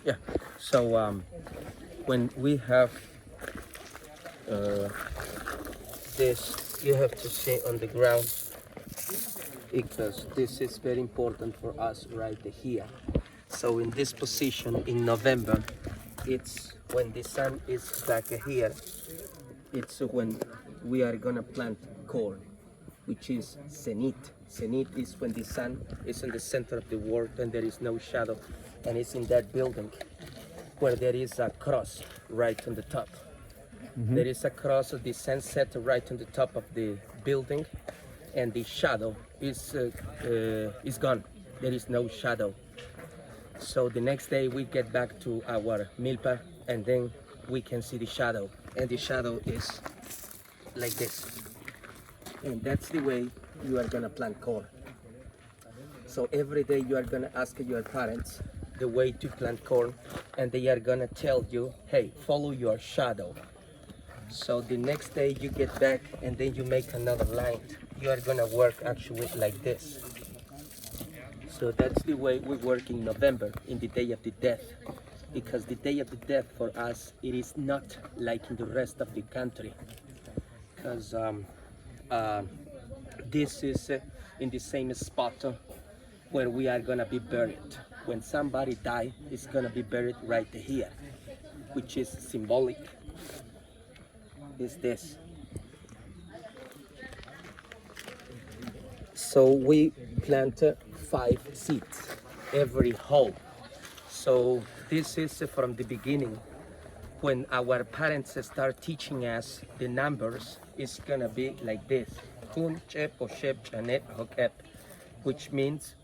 Yeah. So when we have uh, this, you have to sit on the ground because this is very important for us right here. So in this position in November, it's when the sun is back here, it's when we are gonna plant corn, which is zenith. Zenith is when the sun is in the center of the world and there is no shadow, and it's in that building where there is a cross right on the top. There is a cross of the sunset right on the top of the building, and the shadow is gone. There is no shadow. So the next day we get back to our milpa, and then we can see the shadow, and the shadow is like this. And that's the way you are gonna plant corn. So every day you are gonna ask your parents the way to plant corn, and they are gonna tell you, hey, follow your shadow. So the next day you get back and then you make another line. You are gonna work actually like this. So that's the way we work in November, in the Day of the Death. Because the Day of the Death for us, it is not like in the rest of the country. Because this is in the same spot where we are gonna be buried. When somebody die, it's gonna be buried right here, which is symbolic. Is this. So we plant 5 seeds every hole. So this is from the beginning. When our parents start teaching us the numbers, it's gonna be like this. Kun, chep, oshep, chanet, hokep, which means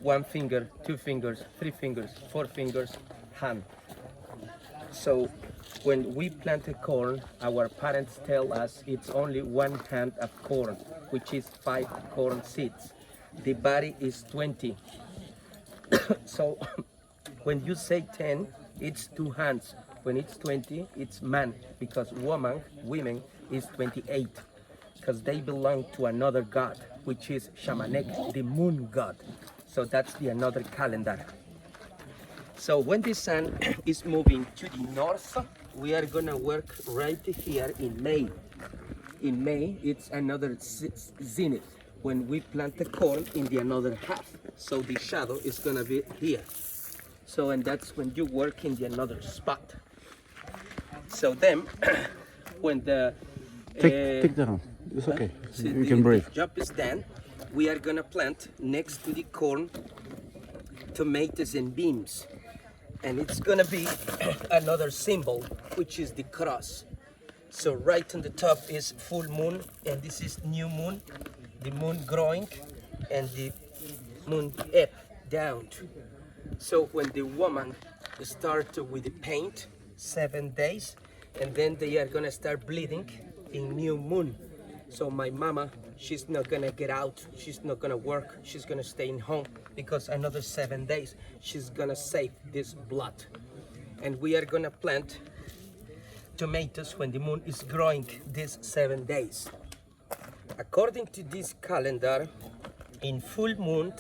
1 finger, 2 fingers, 3 fingers, 4 fingers, hand. So when we plant a corn, our parents tell us it's only 1 hand of corn, which is 5 corn seeds. The body is 20. So when you say 10, it's 2 hands. When it's 20, it's man, because women is 28, because they belong to another god, which is Shamanek, the moon god. So that's the another calendar. So when the sun is moving to the north, we are gonna work right here in May. In May, it's another zenith, when we plant the corn in the another half. So the shadow is gonna be here. So, and that's when you work in the another spot. So then, when the... Take that on. It's okay. so You can breathe. the job is done, we are gonna plant next to the corn tomatoes and beans. And it's gonna be another symbol, which is the cross. So right on the top is full moon, and this is new moon, the moon growing, and the moon up, down. So when the woman start with the paint, 7 days, and then they are gonna start bleeding in new moon. So my mama, she's not gonna get out, she's not gonna work, she's gonna stay in home, because another 7 days, she's gonna save this blood. And we are gonna plant tomatoes when the moon is growing these 7 days. According to this calendar, in full moon,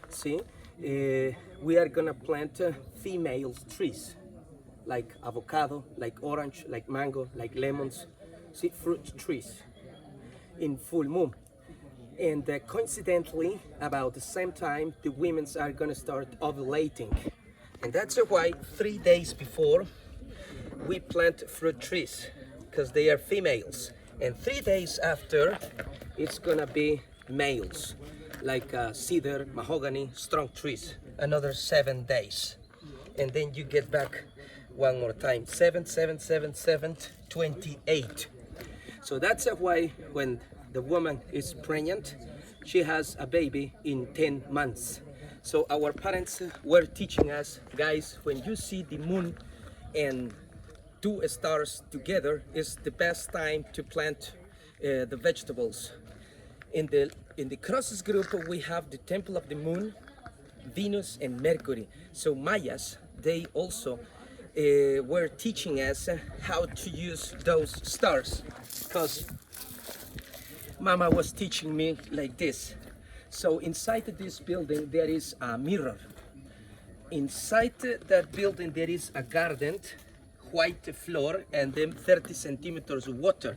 see, we are gonna plant female trees, like avocado, like orange, like mango, like lemons, see, fruit trees in full moon. And coincidentally, about the same time, the women are gonna start ovulating. And that's why 3 days before, we plant fruit trees, because they are females. And 3 days after, it's gonna be males, like cedar, mahogany, strong trees, another 7 days. And then you get back one more time, 7, 7, 7, 7, 28. So that's why when the woman is pregnant, she has a baby in 10 months. So our parents were teaching us, guys, when you see the moon and 2 stars together, is the best time to plant the vegetables. In the crosses group, we have the temple of the moon, Venus, and Mercury. So Mayas, they also were teaching us how to use those stars, because Mama was teaching me like this. So inside this building there is a mirror, inside that building there is a garden, white floor, and then 30 centimeters water.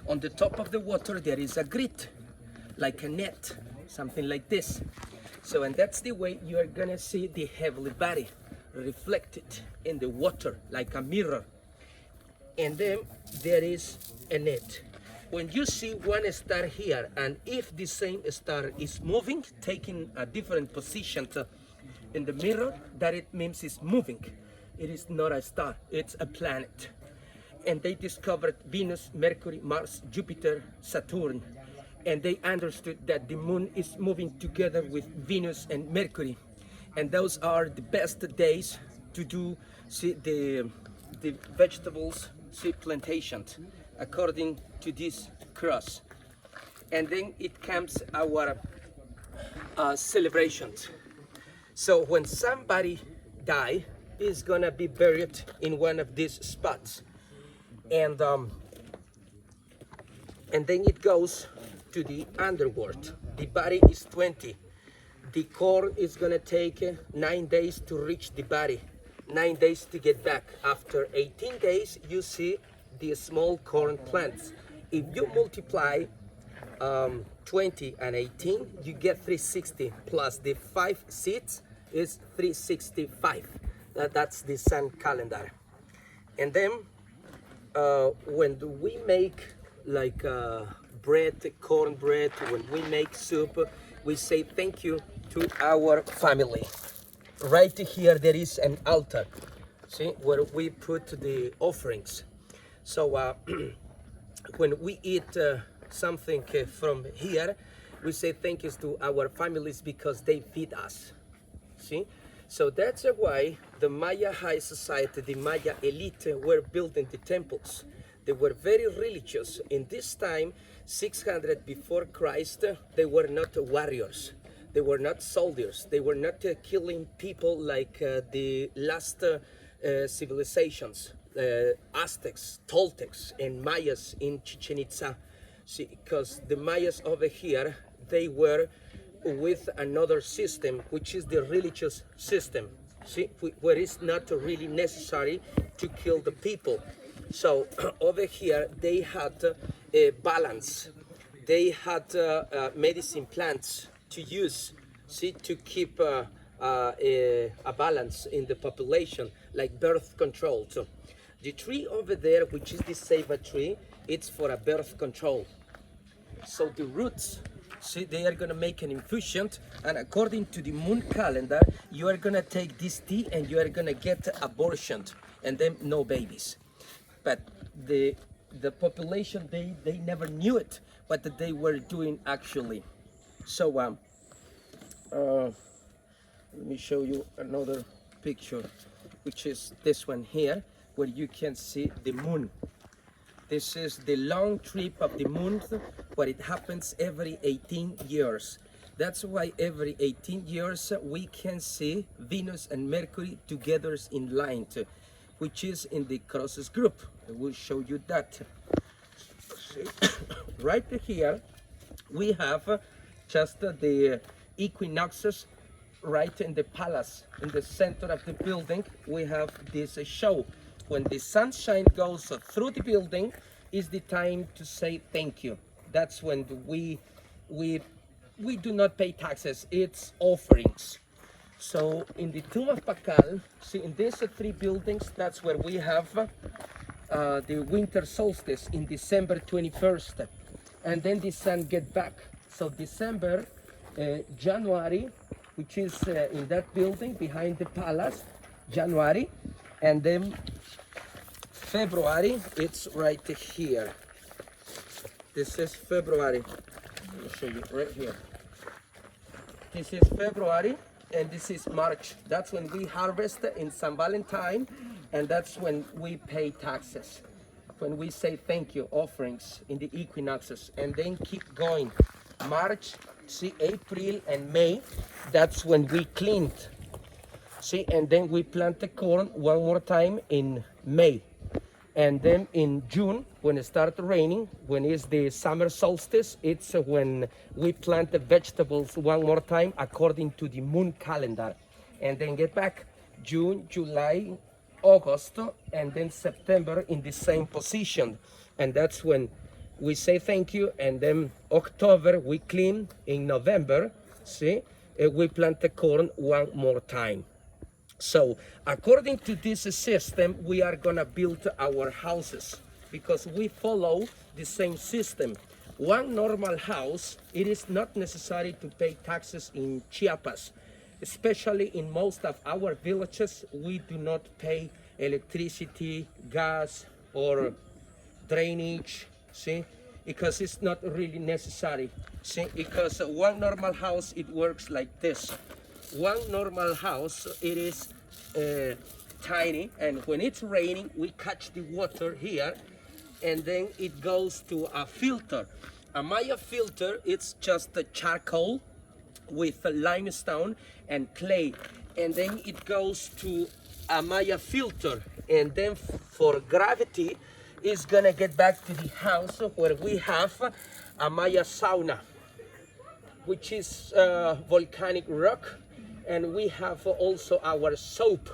On the top of the water there is a grid, like a net, something like this. So, and that's the way you are gonna see the heavenly body reflected in the water like a mirror. And then there is a net. When you see one star here, and if the same star is moving, taking a different position in the mirror, that it means it's moving. It is not a star, it's a planet. And they discovered Venus, Mercury, Mars, Jupiter, Saturn. And they understood that the moon is moving together with Venus and Mercury. And those are the best days to do the vegetables plantations according to this cross. And then it comes our celebrations. So when somebody die, is gonna be buried in one of these spots. And then it goes to the underworld. The body is 20. The corn is gonna take 9 days to reach the body, 9 days to get back. After 18 days, you see the small corn plants. If you multiply 20 and 18, you get 360 plus the 5 seeds is 365. That's the sun calendar. And then when we make like bread, cornbread, when we make soup, we say thank you to our family. Right here there is an altar, see, where we put the offerings. So when we eat something from here, we say thank you to our families because they feed us. See? So that's why the Maya high society, the Maya elite were building the temples. They were very religious. In this time, 600 before Christ, they were not warriors. They were not soldiers. They were not killing people like the last civilizations, Aztecs, Toltecs, and Mayas in Chichen Itza. See, because the Mayas over here, they were with another system, which is the religious system, see, where it's not really necessary to kill the people. So over here they had a balance. They had medicine plants to use, see, to keep a balance in the population, like birth control. So the tree over there, which is the ceiba tree, it's for a birth control. So the roots, see, they are gonna make an infusion, and according to the moon calendar, you are gonna take this tea and you are gonna get abortion, and then no babies. But the population, they never knew it, what they were doing actually. So let me show you another picture, which is this one here, where you can see the moon. This is the long trip of the moon, where it happens every 18 years. That's why every 18 years we can see Venus and Mercury together in line, which is in the crosses group. I will show you that. Right here we have just the equinoxes right in the palace. In the center of the building we have this show. When the sunshine goes through the building, is the time to say thank you. That's when we do not pay taxes, it's offerings. So in the tomb of Pacal, see, in these 3 buildings, that's where we have the winter solstice in December 21st. And then the sun get back. So December, January, which is in that building behind the palace, January, and then February, it's right here. This is February. Let me show you right here. This is February and this is March. That's when we harvest in San Valentine, and that's when we pay taxes. When we say thank you, offerings in the equinoxes, and then keep going. March, see, April and May, that's when we cleaned. See, and then we plant the corn one more time in May. And then in June, when it starts raining, when it's the summer solstice, it's when we plant the vegetables one more time according to the moon calendar. and then get back. June, July, August, and then September in the same position. And that's when we say thank you, and then October we clean. In November, see, we plant the corn one more time. So according to this system, we are gonna build our houses because we follow the same system. One normal house, it is not necessary to pay taxes in Chiapas. Especially in most of our villages, we do not pay electricity, gas, or drainage, see? Because it's not really necessary, see? Because one normal house, it works like this. One normal house, it is tiny, and when it's raining, we catch the water here, and then it goes to a filter. A Maya filter, it's just a charcoal with limestone and clay, and then it goes to a Maya filter, and then for gravity is gonna get back to the house where we have a Maya sauna, which is volcanic rock, and we have also our soap.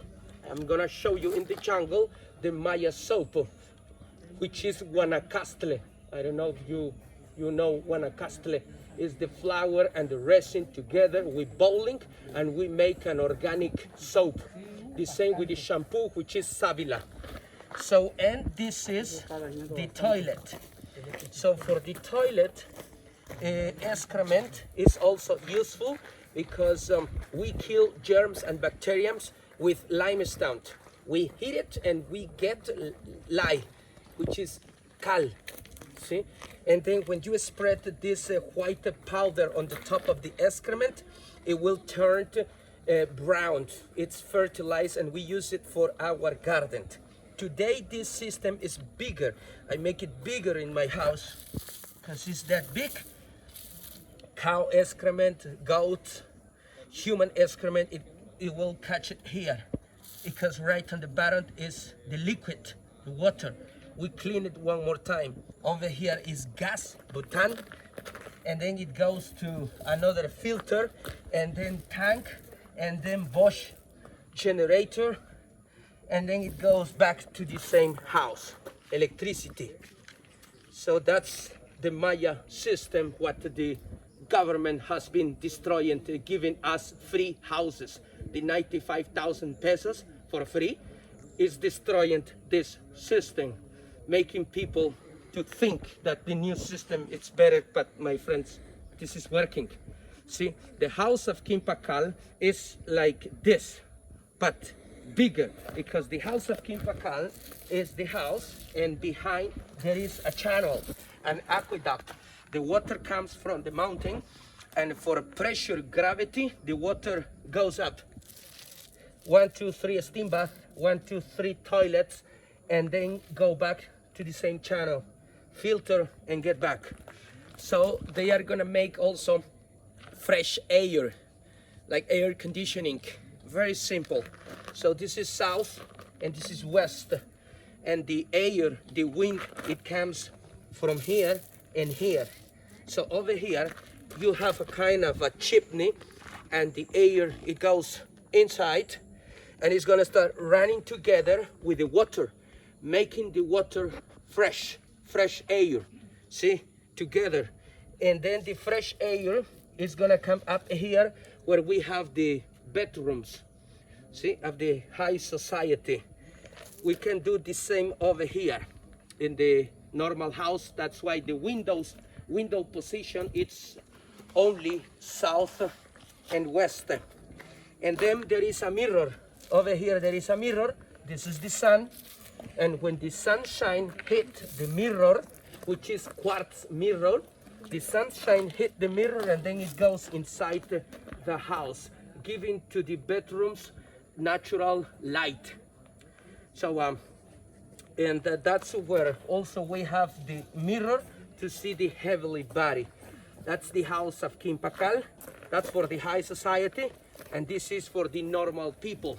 I'm gonna show you in the jungle the Maya soap, which is guanacaste. I don't know if you know guanacaste. Is the flour and the resin together with boiling, and we make an organic soap. The same with the shampoo, which is Savila. So, and this is the toilet. So for the toilet, excrement is also useful because we kill germs and bacteria with limestone. We heat it and we get lye, which is cal. See? And then when you spread this white powder on the top of the excrement, it will turn brown. It's fertilized, and we use it for our garden. Today this system is bigger. I make it bigger in my house because it's that big. Cow excrement, goat, human excrement, it will catch it here, because right on the bottom is the liquid, the water. We clean it one more time. Over here is gas, butane, and then it goes to another filter, and then tank, and then Bosch generator, and then it goes back to the same house, electricity. So that's the Maya system, what the government has been destroying, giving us free houses. The 95,000 pesos for free is destroying this system, making people to think that the new system is better. But my friends, this is working. See, the house of King Pakal is like this, but bigger, because the house of King Pakal is the house, and behind there is a channel, an aqueduct. The water comes from the mountain, and for pressure, gravity, the water goes up. 1, 2, 3 steam bath, 1, 2, 3 toilets, and then go back to the same channel, filter, and get back. So they are gonna make also fresh air, like air conditioning. Very simple. So this is south and this is west, and the air, the wind, it comes from here and here. So over here you have a kind of a chimney, and the air, it goes inside, and it's gonna start running together with the water, making the water fresh air, see, together. And then the fresh air is gonna come up here where we have the bedrooms, see, of the high society. We can do the same over here in the normal house. That's why the window position, it's only south and west. And then there is a mirror. Over here there is a mirror. This is the sun. And when the sunshine hit the mirror, which is quartz mirror, the sunshine hit the mirror, and then it goes inside the house, giving to the bedrooms natural light. So and that's where also we have the mirror to see the heavenly body. That's the house of King Pakal. That's for the high society, and this is for the normal people.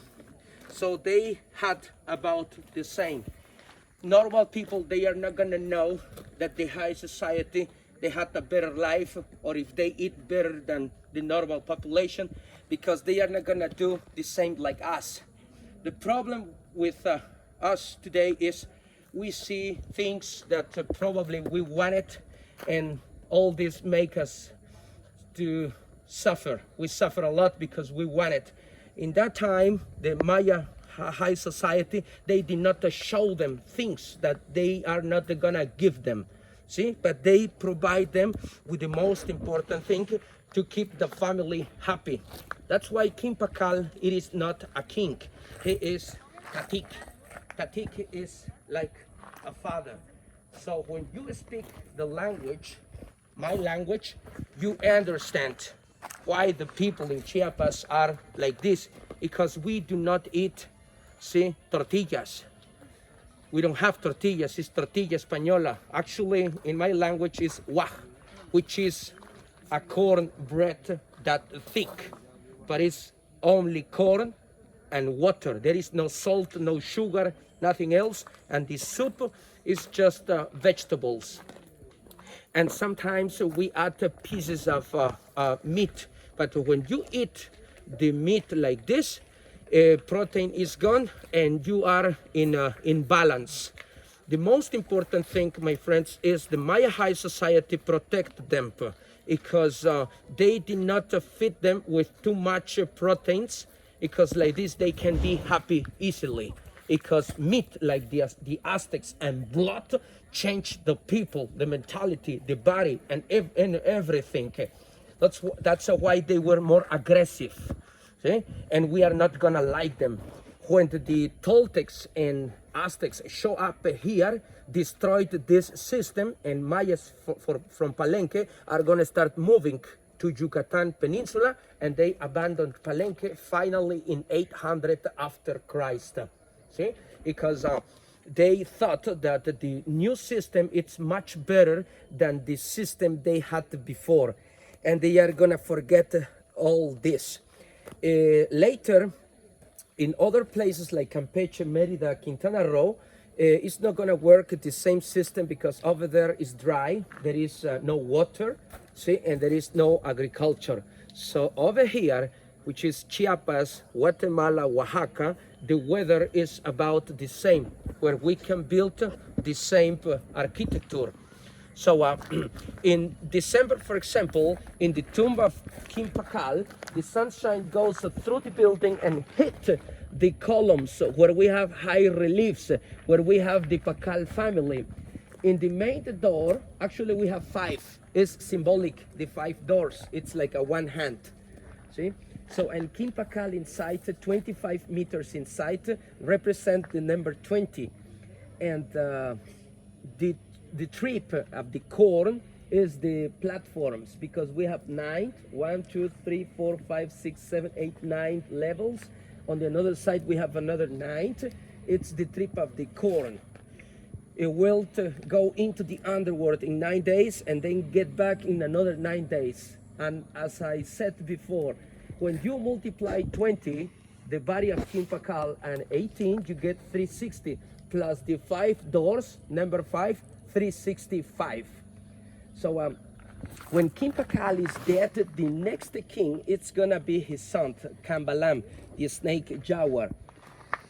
So they had about the same. Normal people, they are not gonna know that the high society, they had a better life, or if they eat better than the normal population. because they are not gonna do the same like us. The problem with us today is we see things that probably we wanted, and all this make us to suffer. We suffer a lot because we want it. In that time, the Maya high society, they did not show them things that they are not gonna give them. See, but they provide them with the most important thing to keep the family happy. That's why King Pakal, it is not a king. He is Katik. Katik is like a father. So when you speak the language, my language, you understand why the people in Chiapas are like this, because we do not eat, see, tortillas. We don't have tortillas, it's tortilla española. Actually, in my language, is waj, which is a corn bread that thick, but it's only corn and water. There is no salt, no sugar, nothing else. And the soup is just vegetables. And sometimes we add pieces of meat. But when you eat the meat like this, protein is gone and you are in balance. The most important thing, my friends, is the Maya High Society protect them because they did not feed them with too much proteins, because like this they can be happy easily. Because meat like the Aztecs and blood change the people, the mentality, the body, and everything. That's why they were more aggressive. See? And we are not gonna like them. When the Toltecs and Aztecs show up here, destroyed this system, and Mayas from Palenque are gonna start moving to Yucatan Peninsula, and they abandoned Palenque finally in 800 after Christ. See? Because they thought that the new system it's much better than the system they had before, and they are gonna forget all this. Later, in other places like Campeche, Merida, Quintana Roo, it's not gonna work the same system, because over there is dry, there is no water, see, and there is no agriculture. So over here, which is Chiapas, Guatemala, Oaxaca, the weather is about the same, where we can build the same architecture. So in December, for example, in the tomb of King Pakal, the sunshine goes through the building and hit the columns where we have high reliefs, where we have the Pakal family. In the main door, actually we have 5. It's symbolic, the 5 doors. It's like a one hand, see? So, and King Pakal inside, 25 meters inside, represent the number 20. And the trip of the corn is the platforms, because we have 9, 1, 2, 3, 4, 5, 6, 7, 8, 9 levels. On the other side, we have another 9. It's the trip of the corn. It will go into the underworld in 9 days and then get back in another 9 days. And as I said before, when you multiply 20, the body of King Pakal, and 18, you get 360, plus the 5 doors, number 5, 365. So when King Pakal is dead, the next king, it's gonna be his son, Kambalam, the snake jaguar.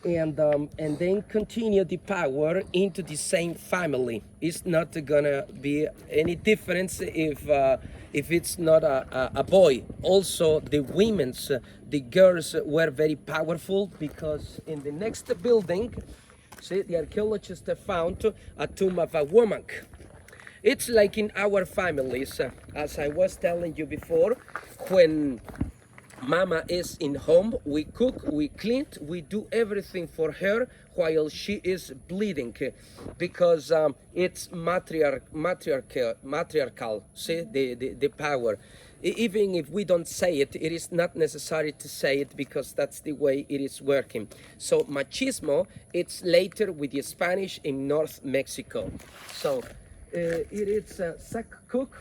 And then continue the power into the same family. It's not gonna be any difference if it's not a boy. Also, the women's, the girls were very powerful, because in the next building, see, the archaeologists found a tomb of a woman. It's like in our families, as I was telling you before, when Mama is in home, we cook, we clean, we do everything for her while she is bleeding, because it's matriarchal, see, the power. Even if we don't say it, it is not necessary to say it, because that's the way it is working. So machismo, it's later with the Spanish in North Mexico. So it is Sac Cook.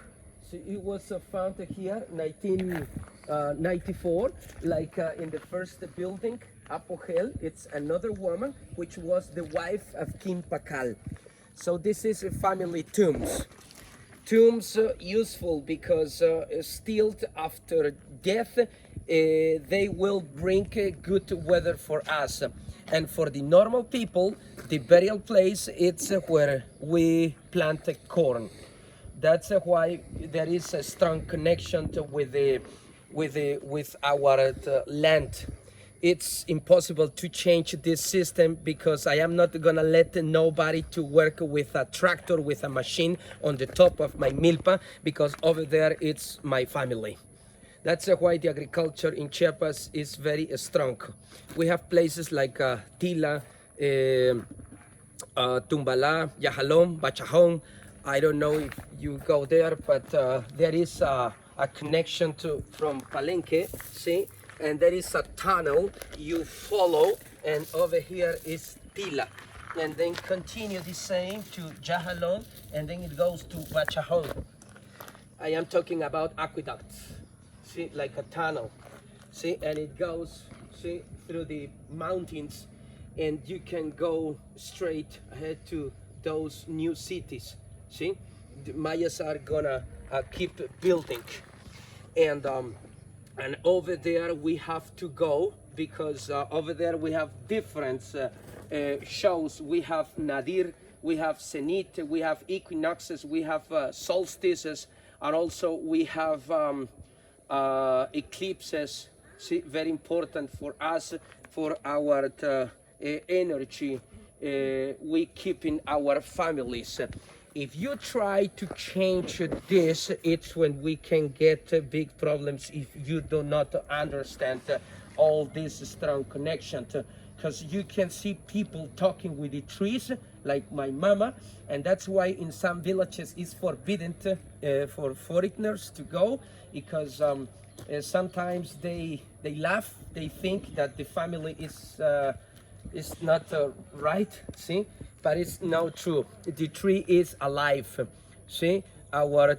So it was found here 1994, like in the first building, Apogel. It's another woman, which was the wife of King Pakal. So this is a family tombs. Tombs useful because still after death, they will bring good weather for us. And for the normal people, the burial place it's where we plant corn. That's why there is a strong connection with our land. It's impossible to change this system because I am not gonna let nobody to work with a tractor, with a machine on the top of my milpa, because over there it's my family. That's why the agriculture in Chiapas is very strong. We have places like Tila, Tumbala, Yahalom, Bachajón. I don't know if you go there, but there is a connection from Palenque, see? And there is a tunnel you follow, and over here is Tila. And then continue the same to Yahalón, and then it goes to Bachajón. I am talking about aqueducts, see, like a tunnel, see, and it goes, see, through the mountains, and you can go straight ahead to those new cities, see. The Mayas are gonna keep building, and over there we have to go because over there we have different shows. We have Nadir, we have Zenith, we have equinoxes, we have solstices, and also we have eclipses. See, very important for us, for our energy we keep in our families. If you try to change this, it's when we can get big problems if you do not understand all this strong connection. Because you can see people talking with the trees, like my mama, and that's why in some villages it's forbidden for foreigners to go, because sometimes they laugh, they think that the family is not right, see? But it's not true. The tree is alive. See, our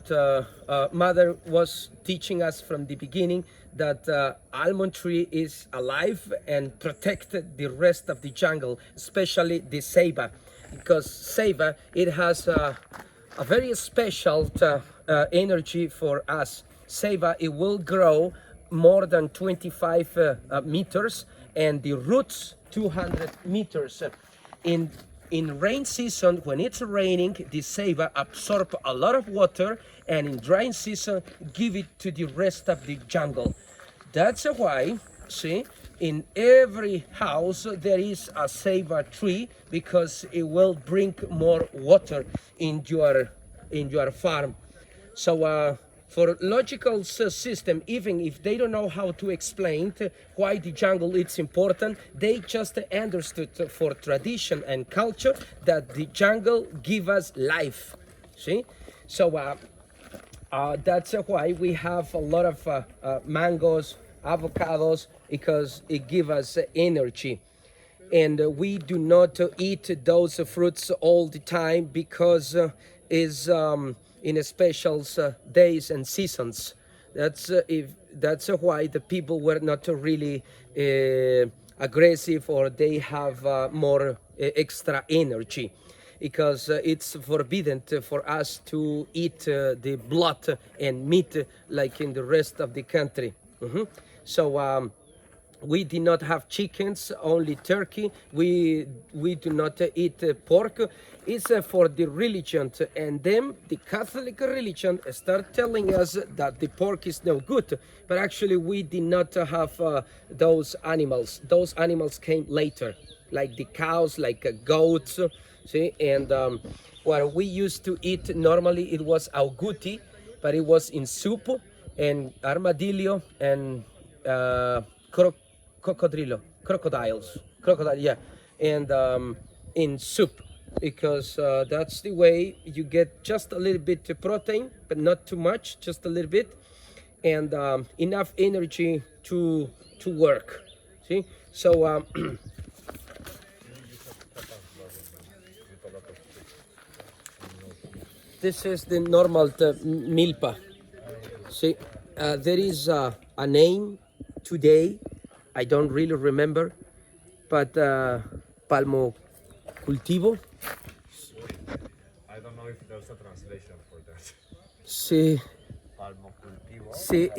mother was teaching us from the beginning that almond tree is alive and protect the rest of the jungle, especially the ceiba, because ceiba, it has a very special energy for us. Ceiba, it will grow more than 25 meters, and the roots 200 meters. In rain season, when it's raining, the ceiba absorb a lot of water, and in dry season, give it to the rest of the jungle. That's why, see, in every house there is a ceiba tree, because it will bring more water in your farm. So for logical system, even if they don't know how to explain why the jungle is important, they just understood for tradition and culture that the jungle give us life. See, so that's why we have a lot of mangoes, avocados, because it gives us energy. And we do not eat those fruits all the time, because is in special days and seasons. That's why the people were not really aggressive, or they have more extra energy, because it's forbidden for us to eat the blood and meat like in the rest of the country. So we do not have chickens, only turkey. We do not eat pork. It's for the religion, and then the Catholic religion start telling us that the pork is no good, but actually we did not have those animals. Those animals came later, like the cows, like goats, see, and what we used to eat normally, it was auguti, but it was in soup, and armadillo, and crocodiles, yeah, and in soup, because that's the way you get just a little bit of protein, but not too much, just a little bit, and enough energy to work. See, so this is the normal milpa. See, there is a name today, I don't really remember, but palmo cultivo. I don't know if there's a translation for that. Sí, Palmo cultivo. sí,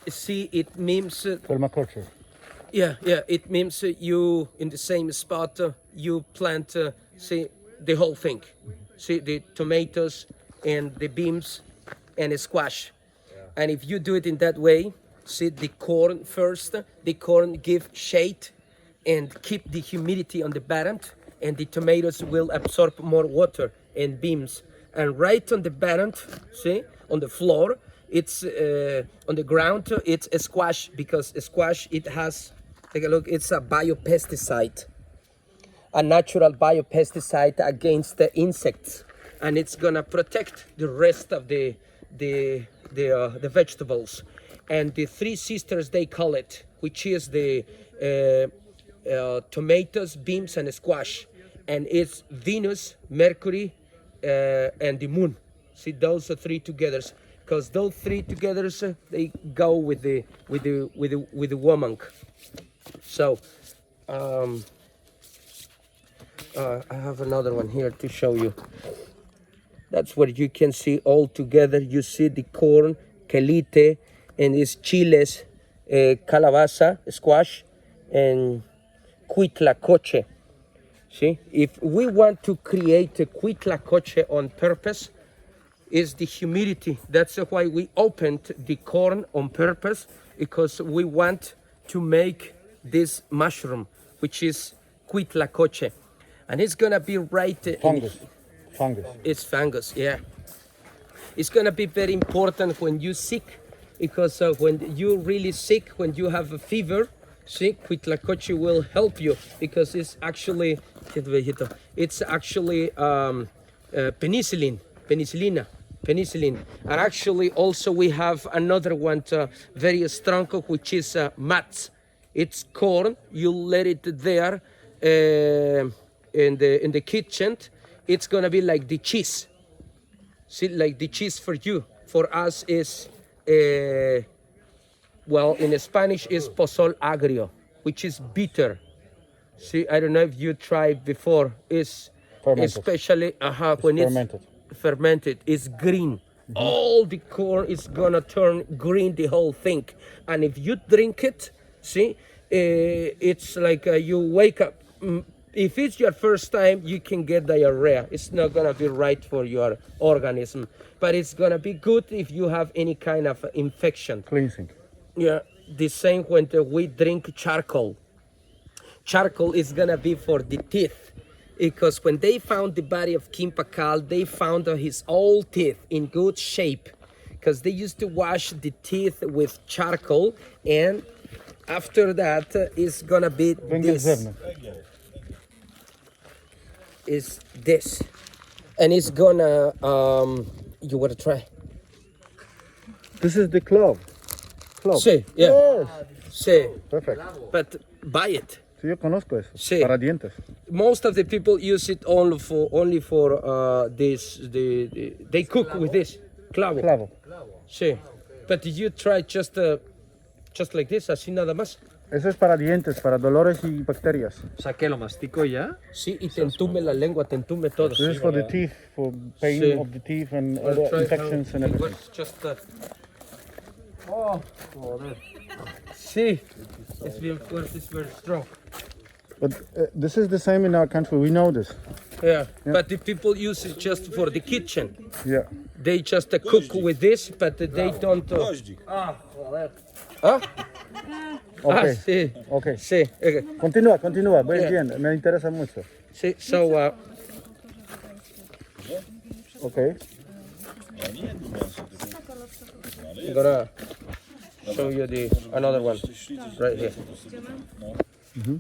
see, it means Permaculture. yeah, it means you in the same spot you plant see the whole thing. See the tomatoes and the beans and the squash. And if you do it in that way, see the corn first, the corn give shade and keep the humidity on the bottom, and the tomatoes will absorb more water and beans. And right on the bottom, see, on the floor, it's on the ground, it's a squash, because a squash, it has, take a look, it's a biopesticide, a natural biopesticide against the insects, and it's gonna protect the rest of the vegetables. And the three sisters, they call it, which is the tomatoes, beans, and squash, and it's Venus, Mercury, and the moon. See, those are three together, because those three together they go with the woman. So I have another one here to show you. That's what you can see all together. You see the corn, quelite, and it's chiles, calabaza, squash, and huitlacoche. See, if we want to create a huitlacoche on purpose, is the humidity. That's why we opened the corn on purpose, because we want to make this mushroom, which is huitlacoche, and it's gonna be right Fungus. Fungus. it's fungus, yeah. It's gonna be very important when you're sick, because when you're really sick, when you have a fever, see, huitlacoche will help you, because it's actually penicillin. And actually also we have another one very strong, which is mats. It's corn. You let it there in the kitchen. It's gonna be like the cheese. See, like the cheese for you. For us is well, in Spanish is pozol agrio, which is bitter. See, I don't know if you tried before. It's Fermented. especially when fermented. it's fermented. It's green. All the corn is gonna turn green, the whole thing. And if you drink it, see, it's like you wake up. If it's your first time, you can get diarrhea. It's not gonna be right for your organism, but it's gonna be good if you have any kind of infection. Cleansing. Yeah, the same when we drink charcoal. Charcoal is gonna be for the teeth, because when they found the body of King Pakal, they found his old teeth in good shape, because they used to wash the teeth with charcoal, and after that it's gonna be this. Is this, and it's gonna you wanna try? This is the clove. Clove. Sí, yeah. Yes. Sí, Perfect. but buy it. Sí, yo conozco eso. Sí. Para dientes. Most of the people use it only for this. They cook with this clavo. Clavo. Sí, but you try just like this, así nada más. Eso es para dientes, para dolores y bacterias. O sea, que lo mastico ya. Sí, y te entume la lengua, te entume todo. This is for the teeth, for pain Sí. of the teeth and I'll other try infections how and it everything. works, just oh, joder. Sí, it's bien fuerte, it's very strong. But this is the same in our country. We know this. Yeah, but the people use it just for the kitchen. Yeah. They just cook with this, but they don't. Ah, joder. Ah? Okay. Ah, sí. Okay. Sí, okay. Continúa. Voy Yeah. bien. Me interesa mucho. Sí, so Okay. I'm gonna show you another one right here.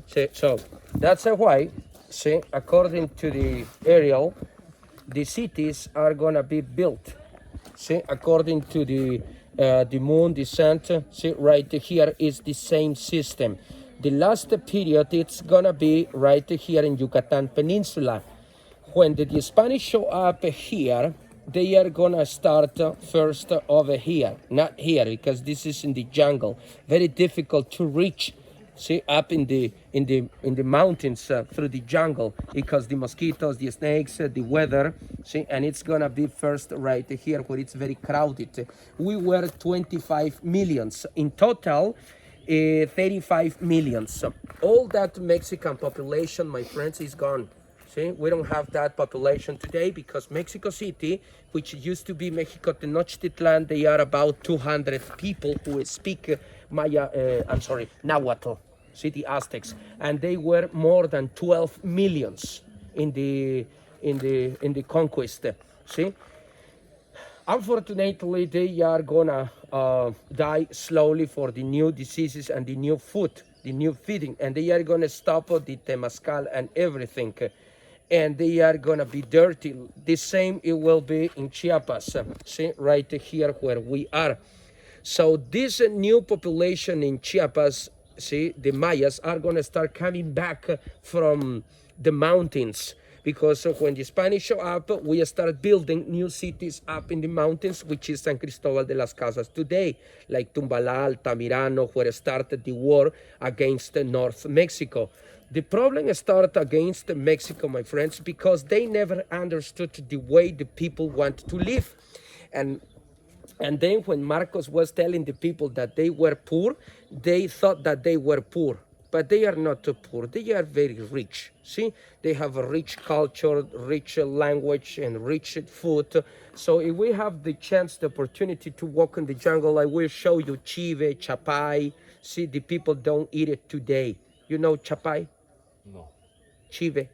See, so that's why, see, according to the aerial, the cities are gonna be built. See, according to the moon, the sun. See, right here is the same system. The last period, it's gonna be right here in Yucatan Peninsula. When the Spanish show up here, they are gonna start first over here, not here, because this is in the jungle. Very difficult to reach See, up in the mountains through the jungle, because the mosquitoes, the snakes, the weather. See, and it's gonna be first right here where it's very crowded. We were 25 millions in total. 35 millions. All that Mexican population, my friends, is gone. See, we don't have that population today because Mexico City, which used to be Mexico Tenochtitlan, they are about 200 people who speak Nahuatl, see, the Aztecs, and they were more than 12 millions in the conquest. See, unfortunately, they are gonna die slowly for the new diseases and the new food, the new feeding, and they are gonna stop the temazcal and everything. And they are gonna be dirty. The same it will be in Chiapas, see, right here where we are. So this new population in Chiapas, see, the Mayas are gonna start coming back from the mountains, because when the Spanish show up, we start building new cities up in the mountains, which is San Cristobal de las Casas today, like Tumbalal, Altamirano, where started the war against North Mexico. The problem started against Mexico, my friends, because they never understood the way the people want to live. And then when Marcos was telling the people that they were poor, they thought that they were poor. But they are not poor, they are very rich. See, they have a rich culture, rich language, and rich food. So if we have the chance, the opportunity to walk in the jungle, I will show you chive, chapai. See, the people don't eat it today. You know chapai? No. Chive?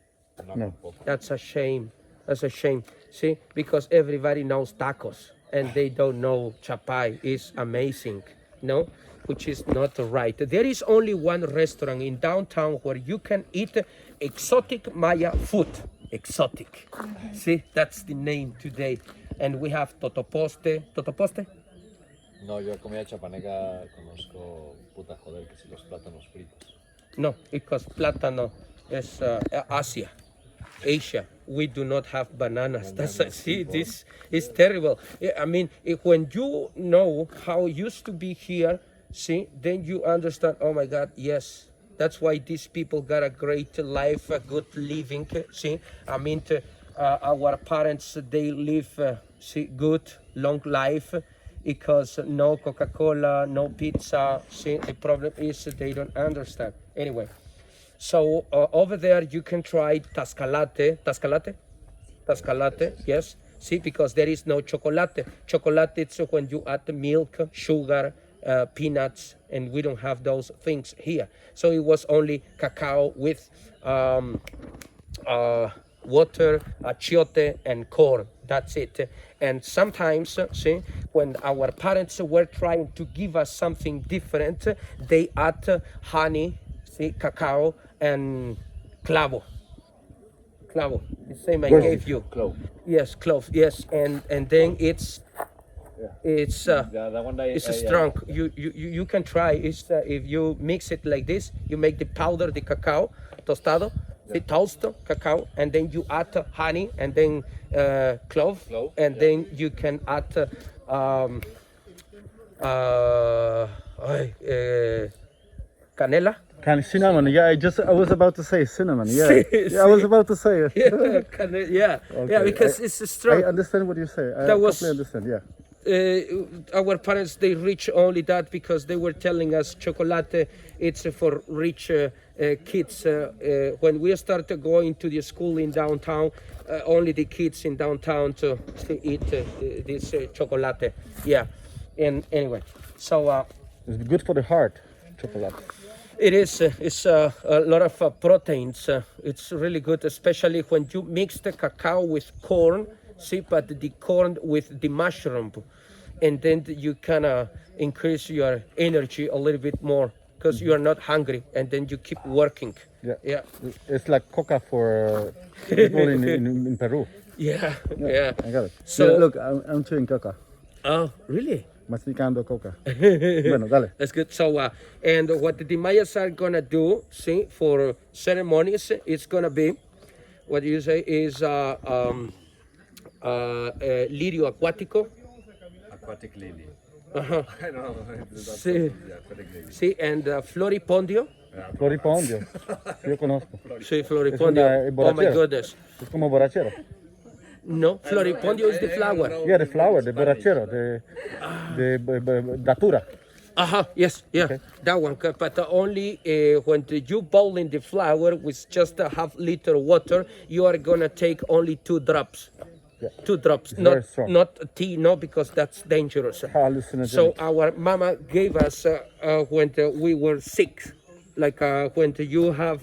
No. That's a shame. That's a shame. See, because everybody knows tacos and they don't know chapai is amazing, no? Which is not right. There is only one restaurant in downtown where you can eat exotic Maya food. Exotic. See, that's the name today. And we have totoposte. ¿Totoposte? No, yo comida chapaneca conozco puta joder, que si los plátanos fritos. No, because plátano is Asia. We do not have bananas. See, this is terrible. I mean, when you know how it used to be here, see, then you understand, oh my God, yes. That's why these people got a great life, a good living, see. I mean, our parents, they live, see, good, long life, because no Coca-Cola, no pizza, see, the problem is they don't understand. Anyway, so over there you can try tascalate, yes, see, because there is no chocolate. Chocolate, it's when you add milk, sugar, peanuts, and we don't have those things here. So it was only cacao with water, achiote, and corn. That's it. And sometimes, see, when our parents were trying to give us something different, they add honey, see, cacao, and clavo. Clavo, the same I gave you. Clove. Yes, clove. Yes, and then it's That one it's strong. You can try. It's if you mix it like this, you make the powder, the cacao, tostado, the toast cacao, and then you add honey, and then clove, and then you can add canela. Cinnamon, yeah, I was about to say cinnamon, yeah. Yeah, I was about to say it. Yeah, Okay, because it's strong. I understand what you say. I That was- totally understand, yeah. Our parents, they reach only that because they were telling us chocolate, it's for rich kids. When we started going to the school in downtown, only the kids in downtown to eat this chocolate. Yeah, and anyway, so It's good for the heart, chocolate. it is. It's a lot of proteins. It's really good, especially when you mix the cacao with corn. See, but the corn with the mushroom, and then you kind of increase your energy a little bit more because you are not hungry, and then you keep working. Yeah. Yeah, It's like coca for people in Peru. yeah. I got it. So- Yeah, look, I'm chewing coca. Oh, really? Masticando coca. Bueno, dale. That's good. So, and what the Mayas are gonna do, see, for ceremonies, it's gonna be, what you say is lirio acuático. Aquatic lily. Uh-huh. I don't know. That's Sí. yeah, aquatic lily. See, and floripondio. Floripondio. Sí, yo conozco. Sí, floripondio. una Oh my borrachera. goodness. Es como borrachero. No, floripondio is the flower. Yeah, the flower, the borrachero, datura. Yes, yeah, that one. But only when you boiling the flour with just a half liter water, you are gonna take only 2 drops. Yeah. 2 drops, very strong. not tea, no, because that's dangerous. Hallucinogenic. So our mama gave us when we were sick, like when you have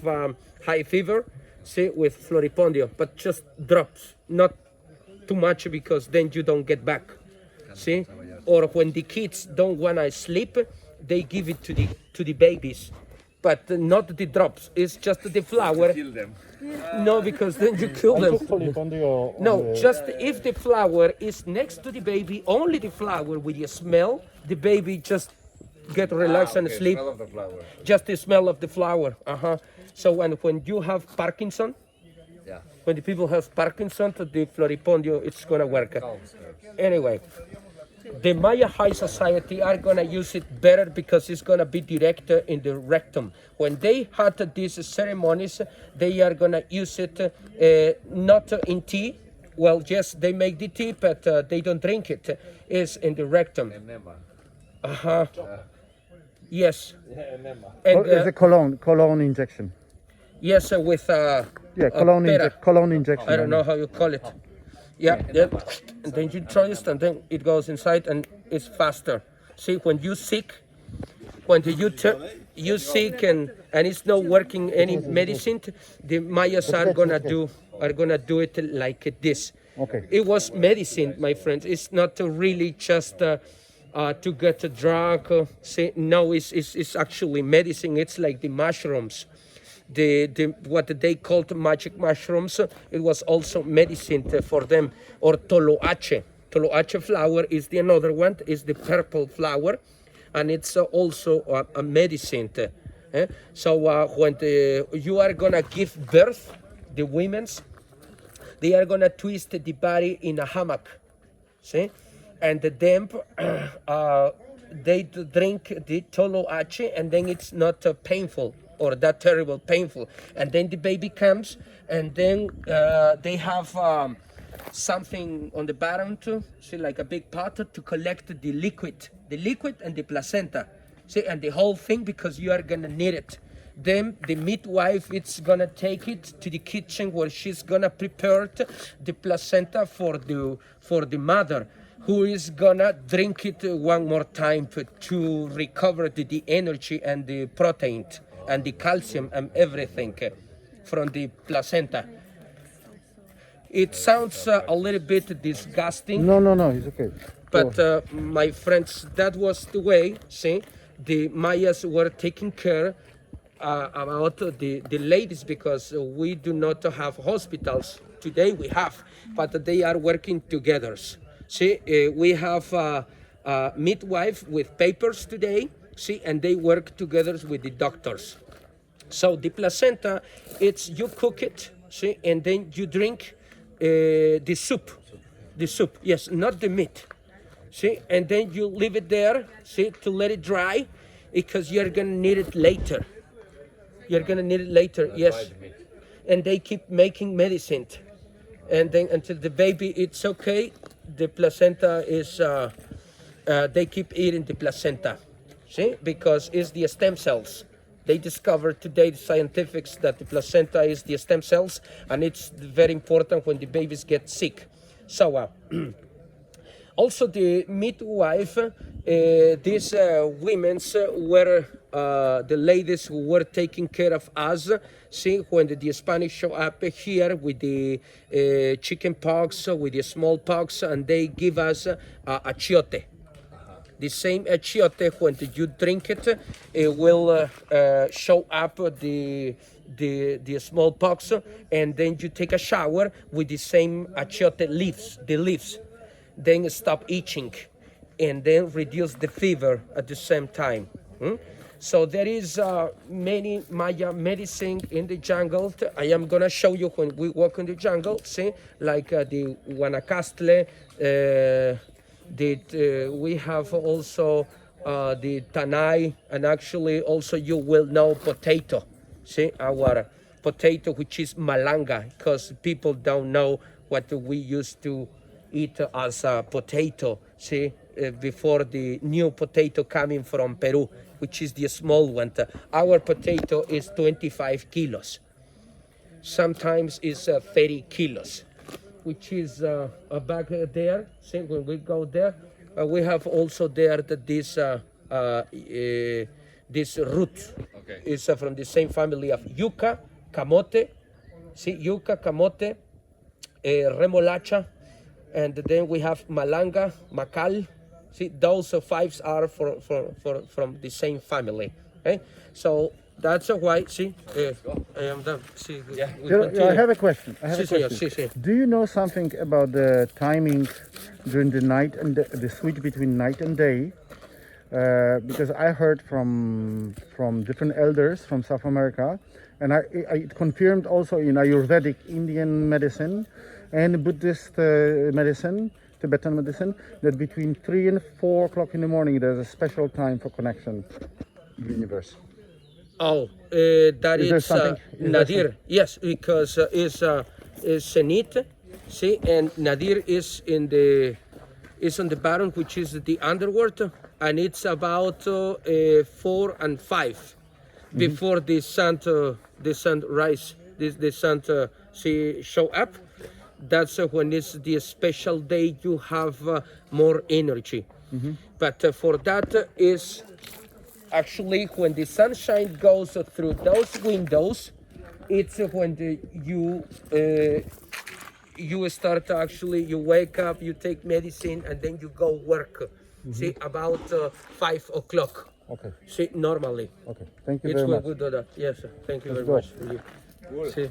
high fever, see, with floripondio, but just drops, not too much because then you don't get back. See, or when the kids don't wanna sleep, they give it to the babies, but not the drops. It's just the flour. Kill them. No, because then you kill I them. took Floripondio on No, the- just if the flower is next to the baby, only the flower with the smell, the baby just get relaxed and Okay, sleep. smell of the flower. Just the smell of the flower. So when you have Parkinson, Yeah. when the people have Parkinson, the floripondio, it's gonna work. Anyway, the Maya High Society are gonna use it better because it's gonna be direct in the rectum. When they had these ceremonies, they are gonna use it not in tea. Well, yes, they make the tea, but they don't drink it. It's in the rectum. Enema. Yes. Oh, And it's a cologne injection. yes, with Yeah, cologne, pera. cologne injection. I don't know how you call it. Yeah, and then you try it, and then it goes inside, and it's faster. See, when you sick, when you sick, and it's not working any medicine, the Mayas are gonna do it like this. Okay. It was medicine, my friends. It's not really just to get a drug. Say no, it's actually medicine. It's like the mushrooms. The what they called magic mushrooms, it was also medicine for them. Or toloache. Toloache flower is the another one, is the purple flower, and it's also a medicine. So when you are gonna give birth, the women's, they are gonna twist the body in a hammock, see, and then they drink the toloache, and then it's not painful or that terrible painful, and then the baby comes, and then they have something on the bottom too, see, like a big pot to collect the liquid and the placenta, see, and the whole thing, because you are gonna need it. Then the midwife, it's gonna take it to the kitchen where she's gonna prepare the placenta for the mother, who is gonna drink it one more time to recover the energy and the protein and the calcium and everything from the placenta. It sounds a little bit disgusting, No, it's okay. but my friends, that was the way, see, the Mayas were taking care about the ladies, because we do not have hospitals. Today we have, but they are working together. See, we have a midwife with papers today, see, and they work together with the doctors. So the placenta, it's you cook it, see, and then you drink the soup. The soup, yes, not the meat. See, and then you leave it there, see, to let it dry, because you're gonna need it later. You're gonna need it later, yes. And they keep making medicine, and then until the baby it's okay, the placenta is. They keep eating the placenta, see, because it's the stem cells. They discovered today, the scientifics, that the placenta is the stem cells, and it's very important when the babies get sick. So also the midwife, these women's were the ladies who were taking care of us. See, when the Spanish show up here with the chicken pox, with the smallpox, and they give us achiote. The same achiote, when you drink it, it will show up the smallpox, and then you take a shower with the same achiote leaves, the leaves, then stop itching, and then reduce the fever at the same time. So there is many Maya medicine in the jungle. I am gonna show you when we walk in the jungle, see, like the Guanacaste, we have also the tanay, and actually also you will know potato. See, our potato, which is malanga, because people don't know what we used to eat as a potato. See, before the new potato coming from Peru, which is the small one. Our potato is 25 kilos. Sometimes it's 30 kilos, which is back there. See, when we go there, we have also there this root. Okay. Is from the same family of yuca, camote. See, yuca, camote, remolacha, and then we have malanga, macal. See, those five are from the same family. Okay, so that's why. See, I am done. See, we I have a question. Sí, señor, sí, sí. Do you know something about the timing during the night and the switch between night and day? Because I heard from different elders from South America, and it confirmed also in Ayurvedic Indian medicine and Buddhist medicine, Tibetan medicine, that between 3 and 4 o'clock in the morning there's a special time for connection with the universe. Oh, that Is there is something- is there Nadir. Yes, because it's Zenit, see, and Nadir is on the bottom, which is the underworld, and it's about 4 and 5 before the sun rise, the sun show up. That's when it's the special day you have more energy. But for that is actually when the sunshine goes through those windows, it's when you start actually, you wake up, you take medicine, and then you go work. See, about 5 o'clock. Okay. See, normally. Okay. Thank you It's very when much. we do that. Yes, sir. Thank you Let's very go. much. See.